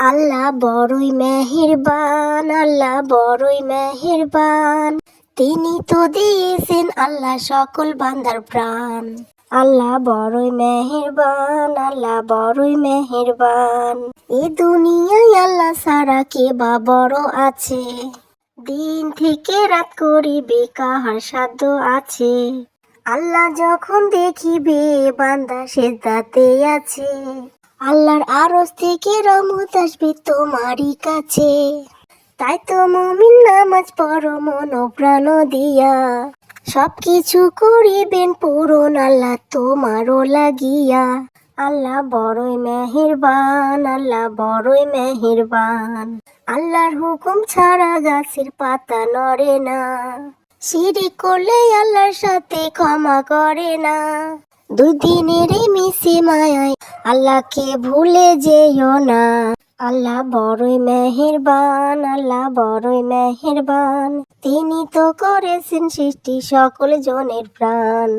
আল্লাহ বড়ই মেহেরবান, আল্লাহ বড়ই মেহেরবান। তিনি তো দিয়েছেন আল্লাহ সকল বান্দার প্রাণ। আল্লাহ বড়ই মেহেরবান, আল্লাহ বড়ই মেহেরবান। এ দুনিয়ায় আল্লাহ ছাড়া কে বা বড় আছে? দিন থেকে রাত করিবে কাহার সাধ্য আছে? আল্লাহ যখন দেখিবে বান্দা সেজদাতে আছে, আল্লাহর আরশ থেকে রহমত আসবে তোমারই কাছে। তাই তো মুমিন নামাজ পড়ো মন প্রাণ দিয়া, সবকিছু করিবেন পূরণ আল্লাহ তোমারও লাগিয়া। আল্লাহ বড়ই মেহেরবান, আল্লাহ বড়ই মেহেরবান। আল্লাহর হুকুম ছাড়া গাছের পাতা নড়ে না, শিরিক করলে আল্লাহর সাথে ক্ষমা করে না। দুদিনের মিশে মায়ায় আল্লাহকে ভুলে যেও না। আল্লাহ বড়ই মেহেরবান, আল্লাহ বড়ই মেহেরবান। তিনি তো করেছেন সৃষ্টি সকল জনের প্রাণ।